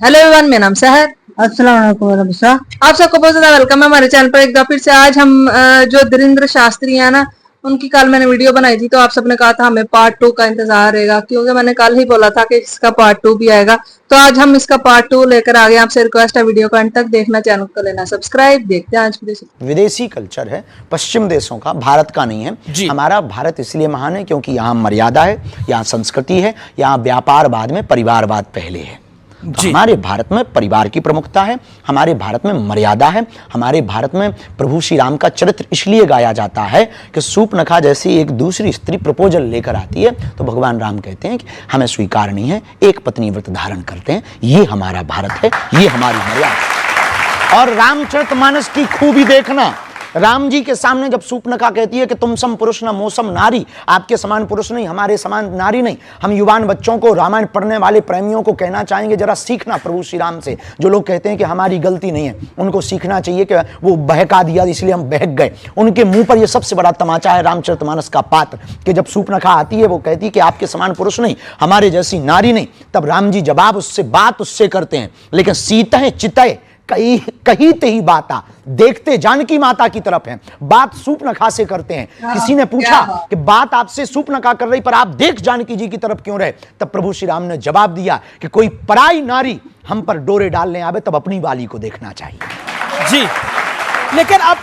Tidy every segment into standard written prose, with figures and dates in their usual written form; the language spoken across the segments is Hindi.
हेलो एवरीवन, मेरा नाम सहर। अस्सलाम वालेकुम रबिशा। आप सबको बहुत ज्यादा वेलकम है हमारे चैनल पर एक बार फिर से। आज हम जो धीरेन्द्र शास्त्री है ना, उनकी कल मैंने वीडियो बनाई थी, तो आप सबने कहा था हमें पार्ट 2 का इंतजार रहेगा, क्योंकि मैंने कल ही बोला था कि इसका पार्ट 2 भी आएगा। तो आज हम इसका पार्ट 2 लेकर आ गए। आपसे रिक्वेस्ट है वीडियो को अंत तक देखना, चैनल को लेना सब्सक्राइब। देखते हैं आज विदेशी कल्चर है, पश्चिम देशों का, भारत का नहीं है। हमारा भारत इसलिए महान है क्योंकि यहाँ मर्यादा है, यहाँ संस्कृति है, यहाँ व्यापार बाद में परिवारवाद पहले है। तो हमारे भारत में परिवार की प्रमुखता है, हमारे भारत में मर्यादा है, हमारे भारत में प्रभु श्री राम का चरित्र इसलिए गाया जाता है कि सूर्पनखा जैसी एक दूसरी स्त्री प्रपोजल लेकर आती है तो भगवान राम कहते हैं कि हमें स्वीकार नहीं है, एक पत्नी व्रत धारण करते हैं। ये हमारा भारत है, ये हमारी मर्यादा। और रामचरितमानस की खूबी देखना, राम जी के सामने जब सूर्पनखा कहती है कि तुम सम पुरुष न मोसम नारी, आपके समान पुरुष नहीं, हमारे समान नारी नहीं। हम युवान बच्चों को, रामायण पढ़ने वाले प्रेमियों को कहना चाहेंगे, जरा सीखना प्रभु श्री राम से। जो लोग कहते हैं कि हमारी गलती नहीं है, उनको सीखना चाहिए कि वो बहका दिया इसलिए हम बहक गए। उनके मुंह पर यह सबसे बड़ा तमाचा है रामचरितमानस का पात्र कि जब सूर्पनखा आती है, वो कहती है कि आपके समान पुरुष नहीं, हमारे जैसी नारी नहीं। तब राम जी जवाब उससे बात उससे करते हैं, लेकिन सीतः चितः कही ते ही बाता, देखते जानकी माता की तरफ है। बात सूर्पनखा से करते हैं। किसी ने पूछा कि बात आपसे सूर्पनखा कर रही पर आप देख जानकी जी की तरफ क्यों रहे? तब प्रभु श्री राम ने जवाब दिया कि कोई पराई नारी हम पर डोरे डालने आवे तब अपनी वाली को देखना चाहिए। जी, लेकिन अब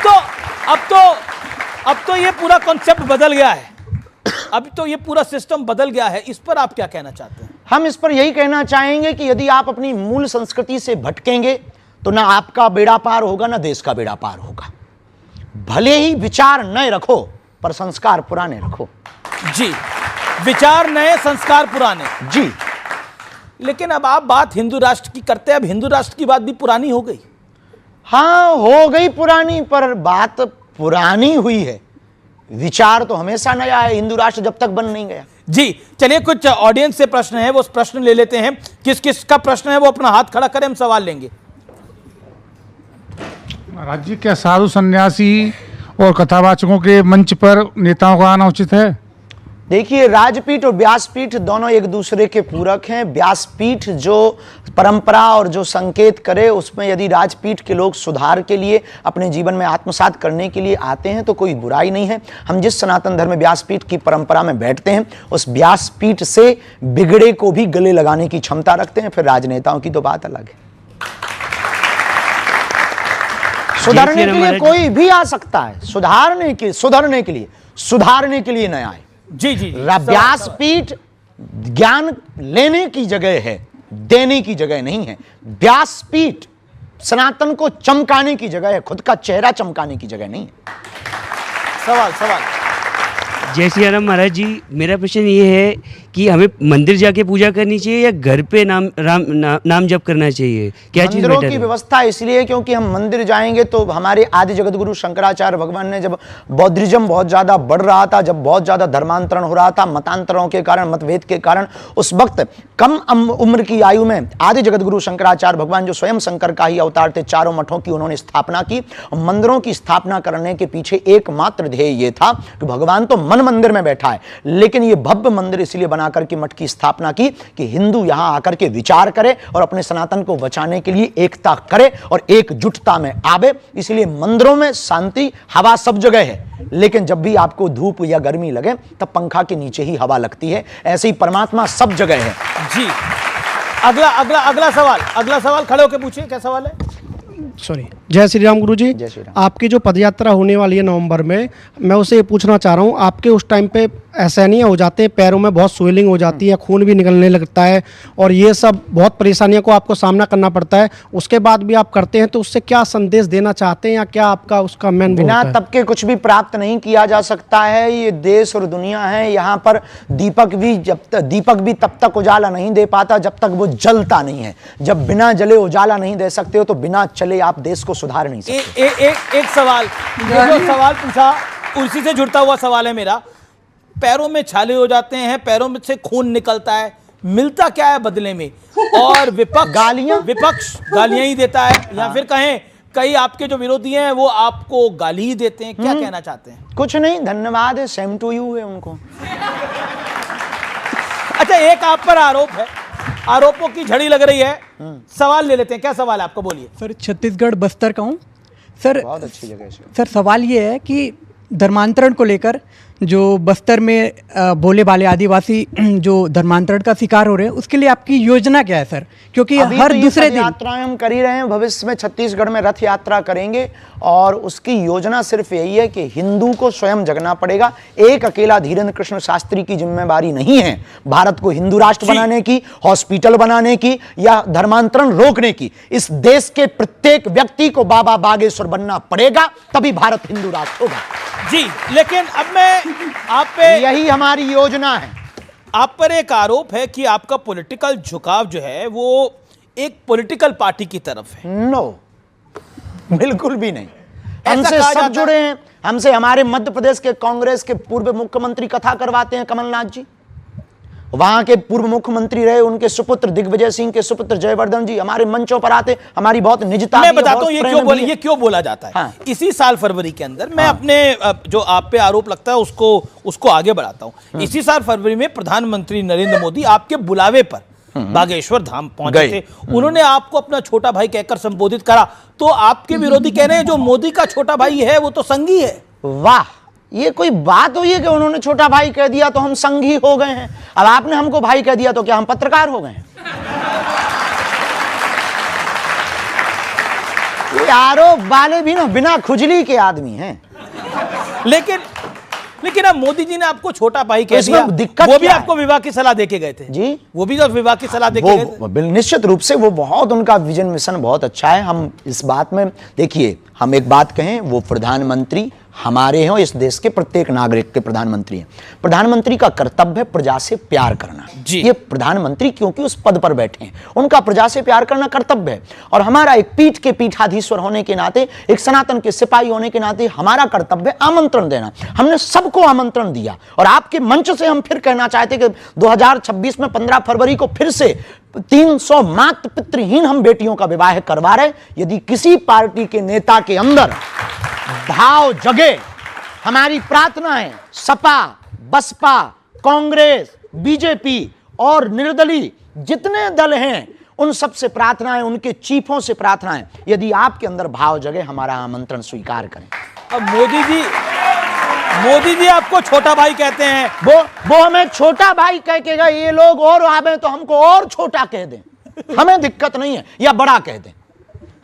तो ये पूरा कॉन्सेप्ट बदल गया है, अब तो ये पूरा सिस्टम बदल गया है। इस पर आप क्या कहना चाहते हैं? हम इस पर यही कहना चाहेंगे कि यदि आप अपनी मूल संस्कृति से भटकेंगे तो ना आपका बेड़ा पार होगा, ना देश का बेड़ा पार होगा। भले ही विचार नए रखो पर संस्कार पुराने रखो। जी, विचार नए, संस्कार पुराने। जी, लेकिन अब आप बात हिंदू राष्ट्र की करते हैं, अब हिंदू राष्ट्र की बात भी पुरानी हो गई। हाँ, हो गई पुरानी, पर बात पुरानी हुई है, विचार तो हमेशा नया है। हिंदू राष्ट्र जब तक बन नहीं गया। जी, चलिए कुछ ऑडियंस से प्रश्न है, वो प्रश्न ले लेते हैं। किस किस का प्रश्न है वो अपना हाथ खड़ा करें, हम सवाल लेंगे। राज्य क्या साधु सन्यासी और कथावाचकों के मंच पर नेताओं का आना उचित है? देखिए, राजपीठ और व्यासपीठ दोनों एक दूसरे के पूरक हैं। व्यासपीठ जो परंपरा और जो संकेत करे, उसमें यदि राजपीठ के लोग सुधार के लिए, अपने जीवन में आत्मसात करने के लिए आते हैं तो कोई बुराई नहीं है। हम जिस सनातन धर्म व्यासपीठ की परंपरा में बैठते हैं, उस व्यासपीठ से बिगड़े को भी गले लगाने की क्षमता रखते हैं। फिर राजनेताओं की तो बात अलग है। सुधारने के लिए कोई भी आ सकता है, सुधारने के लिए नया है। जी जी, व्यासपीठ ज्ञान लेने की जगह है, देने की जगह नहीं है। व्यासपीठ सनातन को चमकाने की जगह है, खुद का चेहरा चमकाने की जगह नहीं है। सवाल। जय श्री राम महाराज जी, मेरा प्रश्न ये है कि हमें मंदिर जाके पूजा करनी चाहिए या घर पे नाम जप करना चाहिए? क्या चीज मंदिरों की व्यवस्था इसलिए क्योंकि हम मंदिर जाएंगे तो हमारे आदि जगतगुरु शंकराचार्य भगवान ने, जब बौद्धिज्म बहुत ज्यादा बढ़ रहा था, जब बहुत ज्यादा धर्मांतरण हो रहा था मतांतरों के कारण, मतभेद के कारण, उस वक्त कम उम्र की आयु में आदि जगतगुरु शंकराचार्य भगवान, जो स्वयं शंकर का ही अवतार थे, चारों मठों की उन्होंने स्थापना की। मंदिरों की स्थापना करने के पीछे एकमात्र ध्येय यह था कि भगवान तो मन मंदिर में बैठा है, लेकिन यह भव्य मंदिर इसलिए बना करके मठ की स्थापना की कि हिंदू यहां आकर के विचार करे और अपने सनातन को बचाने के लिए एकता करे और एकजुटता में आवे। इसलिए मंदिरों में शांति, हवा सब जगह है, लेकिन जब भी आपको धूप या गर्मी लगे तब पंखा के नीचे ही हवा लगती है। ऐसे ही परमात्मा सब जगह है। जी, अगला सवाल खड़े होकर पूछिए, क्या सवाल है? सॉरी, जय श्री राम गुरु जी। जय श्री राम। आपकी जो पदयात्रा होने वाली है नवंबर में, मैं उसे पूछना चाह रहा हूँ, आपके उस टाइम पे असहनीय हो जाते हैं, पैरों में बहुत स्वेलिंग हो जाती है, खून भी निकलने लगता है और ये सब बहुत परेशानियों को आपको सामना करना पड़ता है, उसके बाद भी आप करते हैं, तो उससे क्या संदेश देना चाहते हैं या क्या आपका उसका मेन? बिना तप के कुछ भी प्राप्त नहीं किया जा सकता है। ये देश और दुनिया है, यहाँ पर दीपक भी तब तक उजाला नहीं दे पाता जब तक वो जलता नहीं है। जब बिना जले उजाला नहीं दे सकते हो तो बिना चले आप देश को सुधार नहीं सकते। एक सवाल, जो सवाल पूछा उसी से जुड़ता हुआ सवाल है मेरा। पैरों में छाले हो जाते हैं, पैरों में से खून निकलता है, मिलता क्या है बदले में? और विपक्ष गालियां ही देता है, या फिर कहें कई आपके जो विरोधी हैं वो आपको गाली ही देते हैं। क्या कहना चाहते हैं? कुछ नहीं, धन्यवाद है, सेम टू यू है उनको। अच्छा, एक आप पर आरोप है आरोपों की झड़ी लग रही है। सवाल ले लेते हैं, क्या सवाल है आपका, बोलिए। सर छत्तीसगढ़ बस्तर का हूँ सर। बहुत अच्छी जगह है। सर सवाल ये है कि धर्मांतरण को लेकर जो बस्तर में भोले भाले आदिवासी जो धर्मांतरण का शिकार हो रहे हैं, उसके लिए आपकी योजना क्या है सर? क्योंकि अभी हर तो ये दूसरे सब दिन यात्राएं हम कर ही रहे हैं। भविष्य में छत्तीसगढ़ में रथ यात्रा करेंगे और उसकी योजना सिर्फ यही है कि हिंदू को स्वयं जगना पड़ेगा। एक अकेला धीरेन्द्र कृष्ण शास्त्री की जिम्मेवारी नहीं है भारत को हिंदू राष्ट्र बनाने की, हॉस्पिटल बनाने की या धर्मांतरण रोकने की। इस देश के प्रत्येक व्यक्ति को बाबा बागेश्वर बनना पड़ेगा, तभी भारत हिंदू राष्ट्र होगा। जी, लेकिन अब मैं आप पे, यही हमारी योजना है। आप पर एक आरोप है कि आपका पॉलिटिकल झुकाव जो है वो एक पॉलिटिकल पार्टी की तरफ है। नो, बिल्कुल भी नहीं। ऐसा हमसे कहा सब जाता जुड़े हैं। हमसे हमारे मध्य प्रदेश के कांग्रेस के पूर्व मुख्यमंत्री कथा करवाते हैं, कमलनाथ जी। वहां के पूर्व मुख्यमंत्री रहे, उनके सुपुत्र दिग्विजय सिंह के सुपुत्र जयवर्धन जी हमारे मंचों पर आते। हमारी बहुत निजता मैं भी है, बताता बहुत हूं प्रेम भी है। ये क्यों बोला जाता है। हाँ। इसी साल फरवरी के अंदर मैं अपने जो आप पे आरोप लगता है उसको आगे बढ़ाता हूं। इसी साल फरवरी में प्रधानमंत्री नरेंद्र मोदी आपके बुलावे पर बागेश्वर धाम पहुंचे थे। उन्होंने आपको अपना छोटा भाई कहकर संबोधित करा। तो आपके विरोधी कह रहे हैं जो मोदी का छोटा भाई है वो तो संघी है। वाह, ये कोई बात हुई है कि उन्होंने छोटा भाई कह दिया तो हम संघी हो गए हैं? अब आपने हमको भाई कह दिया तो क्या हम पत्रकार हो गए हैं? ये आरोप वाले भी ना बिना खुजली के आदमी हैं। लेकिन अब मोदी जी ने आपको छोटा भाई कह इसमें दिया, दिक्कत वो भी क्या है? आपको विवाह की सलाह देके गए थे। जी, वो भी तो विवाह की सलाह देके गए थे। निश्चित रूप से वो बहुत, उनका विजन मिशन बहुत अच्छा है। हम इस बात में देखिए, हम एक बात कहें, वो प्रधानमंत्री हमारे हैं, इस देश के प्रत्येक नागरिक के प्रधानमंत्री हैं। प्रधानमंत्री का कर्तव्य है प्रजा से प्यार करना। जी। ये प्रधानमंत्री क्योंकि उस पद पर बैठे हैं, उनका प्रजा से प्यार करना कर्तव्य है। और हमारा एक पीठ के पीठाधीश्वर होने के नाते, एक सनातन के सिपाही होने के नाते हमारा कर्तव्य आमंत्रण देना। हमने सबको आमंत्रण दिया और आपके मंच से हम फिर कहना चाहते कि 2026 में 15 फरवरी को फिर से 300 मातृ पितृहीन हम बेटियों का विवाह करवा रहे। यदि किसी पार्टी के नेता के अंदर भाव जगे, हमारी प्रार्थना है सपा, बसपा, कांग्रेस, बीजेपी और निर्दलीय जितने दल हैं, उन सब से प्रार्थना है, उनके चीफों से प्रार्थना है, यदि आपके अंदर भाव जगे हमारा आमंत्रण स्वीकार करें। अब मोदी जी आपको छोटा भाई कहते हैं। वो हमें छोटा भाई कह के गए, ये लोग और आवे तो हमको और छोटा कह दें, हमें दिक्कत नहीं है, या बड़ा कह दें,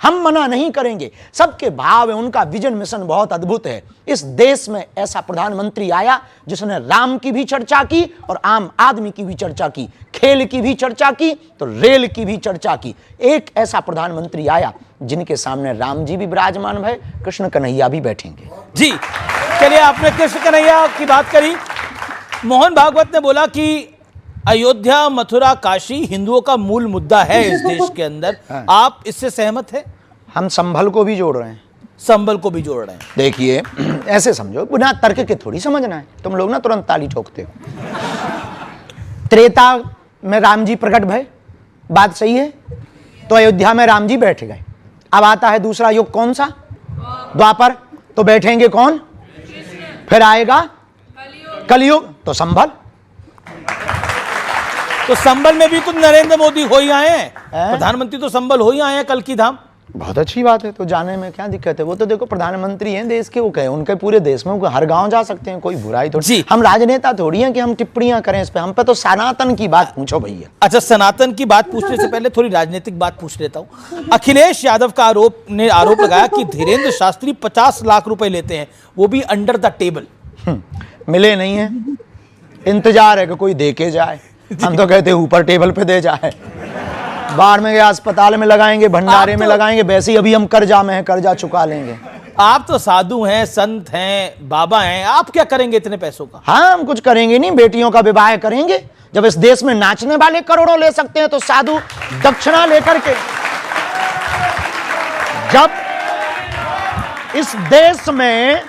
हम मना नहीं करेंगे। सबके भाव है, उनका विजन मिशन बहुत अद्भुत है। इस देश में ऐसा प्रधानमंत्री आया जिसने राम की भी चर्चा की और आम आदमी की भी चर्चा की, खेल की भी चर्चा की तो रेल की भी चर्चा की। एक ऐसा प्रधानमंत्री आया जिनके सामने राम जी भी विराजमान है, कृष्ण कन्हैया भी बैठेंगे। जी, चलिए, आपने कृष्ण कन्हैया की बात करी। मोहन भागवत ने बोला कि अयोध्या, मथुरा, काशी हिंदुओं का मूल मुद्दा है इस देश के अंदर। आप इससे सहमत हैं? हम संभल को भी जोड़ रहे हैं, संबल को भी जोड़ रहे हैं। देखिए, ऐसे समझो, बिना तर्क के थोड़ी समझना है। तुम लोग ना तुरंत ताली ठोकते हो। त्रेता में राम जी प्रकट भय, बात सही है, तो अयोध्या में राम जी बैठ गए। अब आता है दूसरा युग, कौन सा? द्वापर, तो बैठेंगे कौन? फिर आएगा कलयुग, तो संभल। तो संबल में भी तो नरेंद्र मोदी हो ही आए हैं, प्रधानमंत्री तो संबल हो ही आए हैं, कल की धाम। बहुत अच्छी बात है, तो जाने में क्या दिक्कत है? वो तो देखो प्रधानमंत्री हैं देश के, वो कहे उनके पूरे देश में, वो हर गांव जा सकते हैं, कोई बुराई थोड़ी। हम राजनेता थोड़ी हैं कि हम टिप्पणियां करें इस पे। हम पे तो सनातन की बात पूछो भैया। अच्छा, सनातन की बात पूछने से पहले थोड़ी राजनीतिक बात पूछ लेता हूं। अखिलेश यादव का आरोप लगाया कि धीरेन्द्र शास्त्री 50 लाख रुपए लेते हैं, वो भी अंडर द टेबल। मिले नहीं है, इंतजार है कि कोई दे के जाए। हम तो कहते ऊपर टेबल पे दे जाए, बाढ़ में गया अस्पताल में लगाएंगे, भंडारे में लगाएंगे, वैसे ही अभी हम कर्जा में हैं, कर्जा चुका लेंगे। आप तो साधु हैं, संत हैं, बाबा हैं, आप क्या करेंगे इतने पैसों का? हाँ, हम कुछ करेंगे नहीं, बेटियों का विवाह करेंगे। जब इस देश में नाचने वाले करोड़ों ले सकते हैं तो साधु दक्षिणा लेकर के, जब इस देश में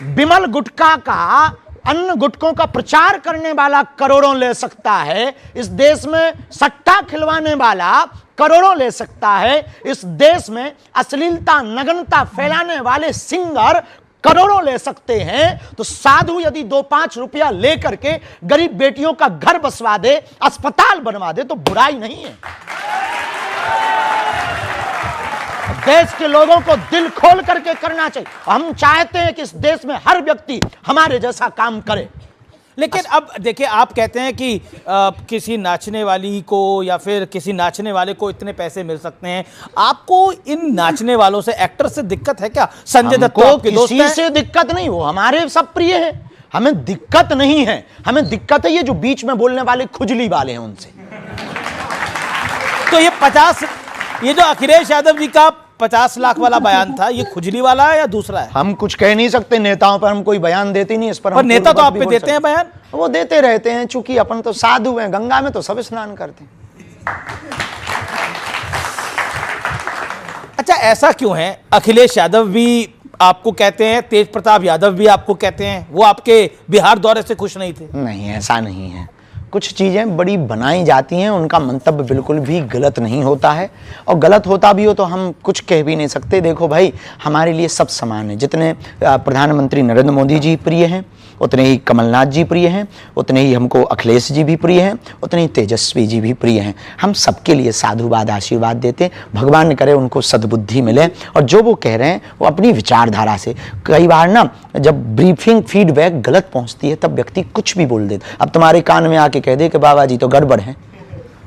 विमल गुटखा का, अन्य गुटकों का प्रचार करने वाला करोड़ों ले सकता है, इस देश में सट्टा खिलवाने वाला करोड़ों ले सकता है, इस देश में अश्लीलता, नग्नता फैलाने वाले सिंगर करोड़ों ले सकते हैं, तो साधु यदि 2-5 रुपया लेकर के गरीब बेटियों का घर बसवा दे, अस्पताल बनवा दे, तो बुराई नहीं है। देश के लोगों को दिल खोल करके करना चाहिए। हम चाहते हैं कि इस देश में हर व्यक्ति हमारे जैसा काम करे। लेकिन अब देखिए, आप कहते हैं कि किसी नाचने वाली को या फिर किसी नाचने वाले को इतने पैसे मिल सकते हैं। आपको इन नाचने वालों से, एक्टर से दिक्कत है क्या? संजय दत्त को आपके दोस्त किसी हैं? से दिक्कत नहीं, वो हमारे सब प्रिय है, हमें दिक्कत नहीं है। हमें दिक्कत है ये जो बीच में बोलने वाले खुजली वाले हैं उनसे। तो ये जो अखिलेश यादव जी का 50 लाख वाला बयान था, ये खुजली वाला है या दूसरा है? हम कुछ कह नहीं सकते, नेताओं पर हम कोई बयान देते नहीं, इस पर पर नेता तो आप पे देते हैं बयान। वो देते रहते हैं, चूंकि अपन तो साधु हैं, गंगा में तो सब स्नान करते हैं। अच्छा, ऐसा क्यों है? अखिलेश यादव भी आपको कहते हैं, तेज प्रताप यादव भी आपको कहते हैं, वो आपके बिहार दौरे से खुश नहीं थे? नहीं, ऐसा नहीं है। कुछ चीज़ें बड़ी बनाई जाती हैं, उनका मंतव्य बिल्कुल भी गलत नहीं होता है, और गलत होता भी हो तो हम कुछ कह भी नहीं सकते। देखो भाई, हमारे लिए सब समान है। जितने प्रधानमंत्री नरेंद्र मोदी जी प्रिय हैं, उतने ही कमलनाथ जी प्रिय हैं, उतने ही हमको अखिलेश जी भी प्रिय हैं, उतने ही तेजस्वी जी भी प्रिय हैं। हम सबके लिए साधुवाद आशीर्वाद देते हैं। भगवान करे उनको सद्बुद्धि मिले, और जो वो कह रहे हैं वो अपनी विचारधारा से। कई बार ना जब ब्रीफिंग फीडबैक गलत पहुंचती है तब व्यक्ति कुछ भी बोल देता। अब तुम्हारे कान में आके कह दे कि बाबा जी तो गड़बड़ है,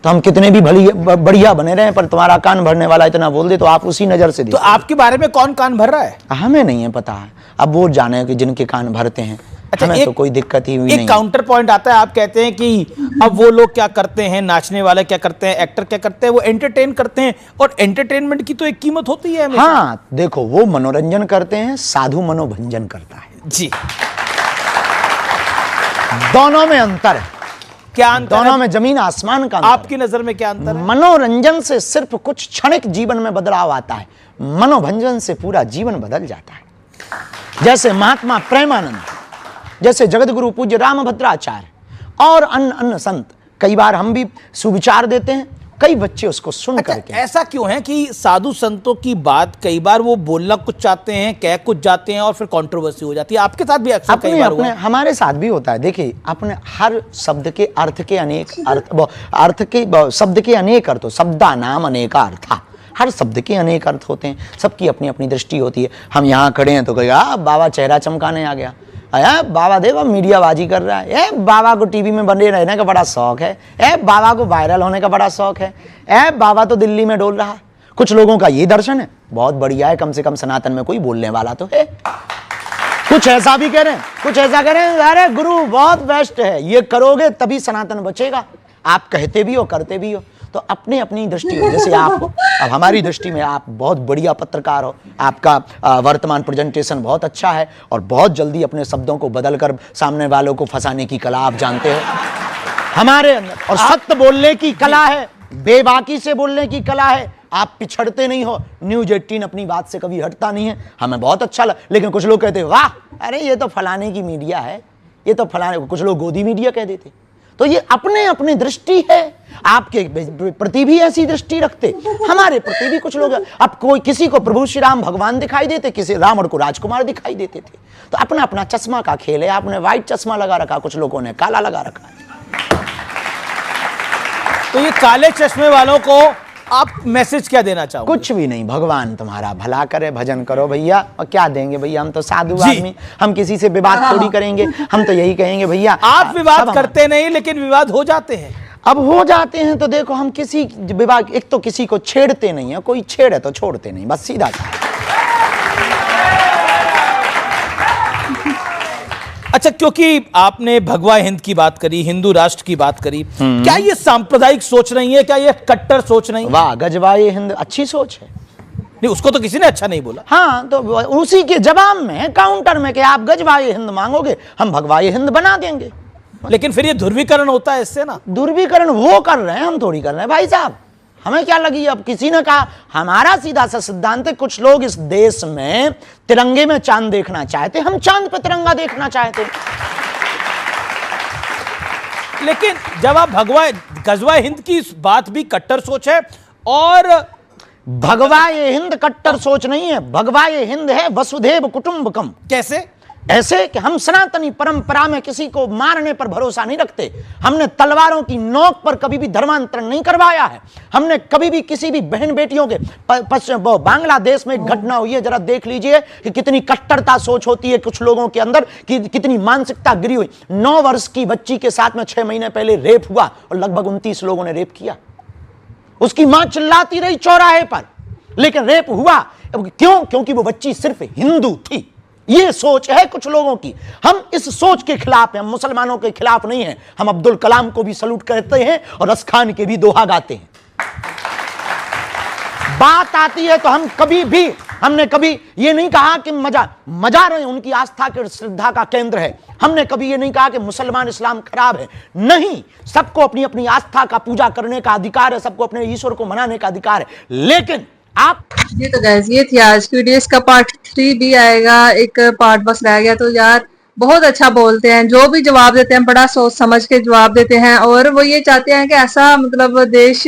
तो हम कितने भी बढ़िया बने रहे, पर तुम्हारा कान भरने वाला इतना बोल दे तो आप उसी नजर से तो आपके बारे में कौन कान भर रहा है? हमें नहीं है पता है, अब वो जाने कि जिनके कान भरते हैं। अच्छा, हमें तो कोई दिक्कत ही हुई नहीं। एक काउंटर पॉइंट आता है, आप कहते हैं कि अब वो लोग क्या करते हैं, नाचने वाले क्या करते हैं, एक्टर क्या करते हैं, वो एंटरटेन करते हैं, और एंटरटेनमेंट की तो एक कीमत होती है हमेशा। हाँ, देखो, वो मनोरंजन करते हैं, साधु मनोभंजन करता है जी। दोनों में अंतर है। क्या अंतर दोनों है? में जमीन आसमान का अंतर। आपकी नजर में क्या अंतर है? मनोरंजन से सिर्फ कुछ क्षणिक जीवन में बदलाव आता है, मनोभंजन से पूरा जीवन बदल जाता है। जैसे महात्मा प्रेमानंद, जैसे जगत गुरु पूज्य रामभद्राचार्य और अन्य संत, कई बार हम भी सुविचार देते हैं, कई बच्चे उसको सुन करके। ऐसा क्यों है कि साधु संतों की बात कई बार वो बोलना कुछ चाहते हैं, कह कुछ जाते हैं, और फिर कंट्रोवर्सी हो जाती है? आपके साथ भी अक्सर कई बार हुआ है। हमारे साथ भी होता है। देखिए, अपने हर शब्द के अर्थ के अनेक शब्द के अनेक अर्थ, शब्दा नाम अनेका अर्था। हर शब्द के अनेक अर्थ होते हैं, सबकी अपनी अपनी दृष्टि होती है। हम यहाँ खड़े हैं तो कहेगा बाबा चेहरा चमकाने आ गया, बाबा देखो मीडियाबाजी कर रहा है, बाबा को टीवी में बने रहने का बड़ा शौक है, बाबा को वायरल होने का बड़ा शौक है, बाबा तो दिल्ली में डोल रहा। कुछ लोगों का ये दर्शन है, बहुत बढ़िया है, कम से कम सनातन में कोई बोलने वाला तो है। कुछ ऐसा भी कह रहे हैं, कुछ ऐसा कह रहे हैं, अरे गुरु बहुत बेस्ट है, ये करोगे तभी सनातन बचेगा। आप कहते भी हो, करते भी हो, तो अपनी अपनी दृष्टि हो। जैसे आप हो, अब हमारी दृष्टि में आप बहुत बढ़िया पत्रकार हो, आपका वर्तमान प्रेजेंटेशन बहुत अच्छा है, और बहुत जल्दी अपने शब्दों को बदलकर सामने वालों को फंसाने की कला आप जानते हो हमारे अंदर, और सत्य बोलने की कला है, बेबाकी से बोलने की कला है। आप पिछड़ते नहीं हो। न्यूज 18 अपनी बात से कभी हटता नहीं है, हमें बहुत अच्छा लगा। लेकिन कुछ लोग कहते हैं वाह, अरे ये तो फलाने की मीडिया है, ये तो फलाने, कुछ लोग गोदी मीडिया कह देते। तो ये अपने अपनी दृष्टि है। आपके प्रति भी ऐसी दृष्टि रखते, हमारे प्रति भी कुछ लोग। अब कोई किसी को प्रभु श्री राम भगवान दिखाई देते, किसी रावण को राजकुमार दिखाई देते थे। तो अपना अपना चश्मा का खेल है। आपने व्हाइट चश्मा लगा रखा, कुछ लोगों ने काला लगा रखा है। तो ये काले चश्मे वालों को आप मैसेज क्या देना चाहोगे? कुछ भी नहीं, भगवान तुम्हारा भला करे, भजन करो भैया। और क्या देंगे भैया, हम तो साधु आदमी, हम किसी से विवाद थोड़ी करेंगे। हम तो यही कहेंगे भैया, आप विवाद करते नहीं, लेकिन विवाद हो जाते हैं। अब हो जाते हैं तो देखो, हम किसी विवाद, एक तो किसी को छेड़ते नहीं है, कोई छेड़े तो छोड़ते नहीं, बस सीधा सा। अच्छा, क्योंकि आपने भगवा हिंद की बात करी, हिंदू राष्ट्र की बात करी, क्या ये सांप्रदायिक सोच नहीं है? क्या ये कट्टर सोच नहीं? वाह, गजवाए हिंद अच्छी सोच है। नहीं, उसको तो किसी ने अच्छा नहीं बोला। हाँ, तो उसी के जवाब में, काउंटर में, कि आप गजवाए हिंद मांगोगे, हम भगवाए हिंद बना देंगे। लेकिन फिर ये ध्रुवीकरण होता है इससे ना। ध्रुवीकरण वो कर रहे हैं, हम थोड़ी कर रहे हैं भाई साहब। हमें क्या लगी? अब किसी ने कहा, हमारा सीधा सा सिद्धांत है, कुछ लोग इस देश में तिरंगे में चांद देखना चाहते, हम चांद पे तिरंगा देखना चाहते। लेकिन जब आप गजवा हिंद की बात भी कट्टर सोच है, और भगवा ये हिंद कट्टर सोच नहीं है, भगवा ये हिंद है वसुधैव कुटुंबकम। कैसे? ऐसे कि हम सनातनी परंपरा में किसी को मारने पर भरोसा नहीं रखते। हमने तलवारों की नोक पर कभी भी धर्मांतरण नहीं करवाया है। हमने कभी भी किसी भी बहन बेटियों के बांग्लादेश में एक घटना हुई है, जरा देख लीजिए कि कितनी कट्टरता सोच होती है कुछ लोगों के अंदर, कि कितनी मानसिकता गिरी हुई। 9 वर्ष की बच्ची के साथ में 6 महीने पहले रेप हुआ और लगभग 29 लोगों ने रेप किया। उसकी मां चिल्लाती रही चौराहे पर, लेकिन रेप हुआ। क्यों? क्योंकि वो बच्ची सिर्फ हिंदू थी। ये सोच है कुछ लोगों की। हम इस सोच के खिलाफ हैं, हम मुसलमानों के खिलाफ नहीं हैं। हम अब्दुल कलाम को भी सलूट करते हैं और रस खान के भी दोहा गाते हैं। बात आती है तो हमने कभी ये नहीं कहा कि मजार उनकी आस्था के श्रद्धा का केंद्र है। हमने कभी ये नहीं कहा कि मुसलमान इस्लाम खराब है। नहीं, सबको अपनी अपनी आस्था का पूजा करने का अधिकार है, सबको अपने ईश्वर को मनाने का अधिकार है। लेकिन आप ये तो गाइस ये थी आज की वीडियो। इसका पार्ट 3 भी आएगा, एक पार्ट बस रह गया। तो यार बहुत अच्छा बोलते हैं, जो भी जवाब देते हैं बड़ा सोच समझ के जवाब देते हैं। और वो ये चाहते हैं कि ऐसा मतलब देश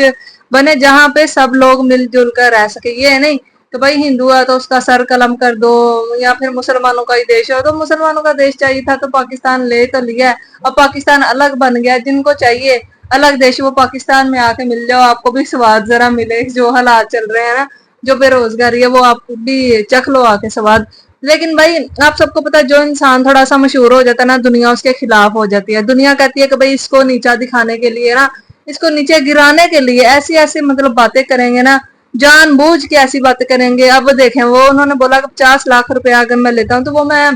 बने जहाँ पे सब लोग मिलजुल कर रह सके। ये है नहीं तो भाई हिंदू है तो उसका सर कलम कर दो, या फिर मुसलमानों का ही देश हो तो मुसलमानों का देश चाहिए था तो पाकिस्तान ले तो लिया, अब पाकिस्तान अलग बन गया। जिनको चाहिए अलग देश वो पाकिस्तान में आके मिल जाओ, आपको भी स्वाद जरा मिले। जो हालात चल रहे हैं ना, जो बेरोजगारी है वो आपको भी चख लो आके स्वाद। लेकिन भाई आप सबको पता है, जो इंसान थोड़ा सा मशहूर हो जाता है ना, दुनिया उसके खिलाफ हो जाती है। दुनिया कहती है कि भाई इसको नीचा दिखाने के लिए ना, इसको नीचे गिराने के लिए ऐसी ऐसी मतलब बातें करेंगे ना, जानबूझ के ऐसी बातें करेंगे। अब देखें, वो उन्होंने बोला कि 50 लाख रुपया अगर मैं लेता हूँ तो वो मैं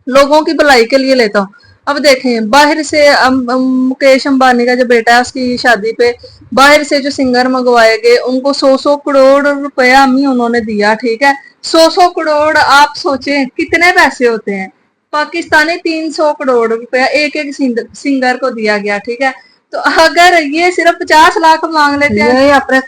लोगों की भलाई के लिए लेता हूँ। अब देखें, बाहर से मुकेश अंबानी का जो बेटा है उसकी शादी पे बाहर से जो सिंगर मंगवाए गए उनको 100 करोड़ रुपया अम्मी उन्होंने दिया। ठीक है, 100 करोड़, आप सोचें कितने पैसे होते हैं। पाकिस्तानी 300 करोड़ रुपया एक एक सिंगर को दिया गया। ठीक है, तो अगर ये सिर्फ 50 लाख मांग लेते हैं अपने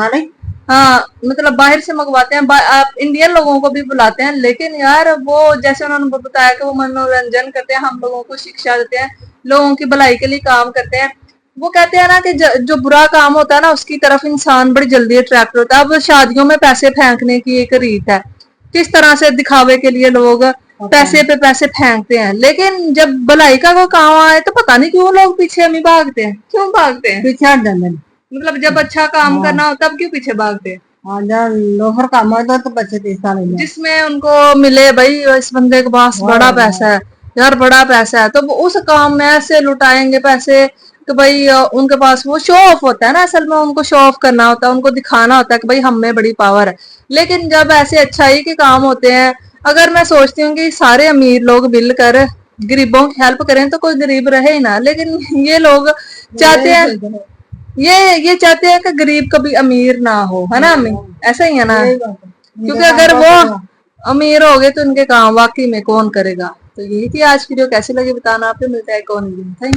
नहीं, हाँ मतलब बाहर से मंगवाते हैं, आप इंडियन लोगों को भी बुलाते हैं। लेकिन यार वो जैसे उन्होंने बताया कि वो मनोरंजन करते हैं, हम लोगों को शिक्षा देते हैं, लोगों की भलाई के लिए काम करते हैं। वो कहते हैं ना कि जो बुरा काम होता है ना उसकी तरफ इंसान बड़ी जल्दी अट्रैक्ट होता है। अब शादियों में पैसे फेंकने की एक रीत है, किस तरह से दिखावे के लिए लोग पैसे पे पैसे फेंकते हैं। लेकिन जब भलाई का कोई काम आए तो पता नहीं क्यों लोग पीछे हमें भागते हैं। क्यों भागते हैं? पीछे हट जाते हैं। मतलब जब अच्छा काम करना हो तब क्यों पीछे भागते हैं? लोफर काम होता तो बच्चे जिसमें उनको मिले भाई इस बंदे के पास बड़ा पैसा है, यार बड़ा पैसा है, तो उस काम में ऐसे लुटाएंगे पैसे कि भाई उनके पास वो शो ऑफ होता है ना। असल में उनको शो ऑफ करना होता है, उनको दिखाना होता है कि भाई हम में बड़ी पावर है। लेकिन जब ऐसे अच्छाई के काम होते हैं, अगर मैं सोचती हूँ कि सारे अमीर लोग मिलकर गरीबों की हेल्प करें तो कोई गरीब रहे ही ना। लेकिन ये लोग चाहते हैं, ये चाहते हैं कि गरीब कभी अमीर ना हो, है ना अम्मी? ऐसा ही है ना, क्योंकि अगर वो अमीर हो गए तो उनके काम वाकई में कौन करेगा। तो यही थी आज की वीडियो, कैसी लगी बताना। आपको मिलता है कौन। थैंक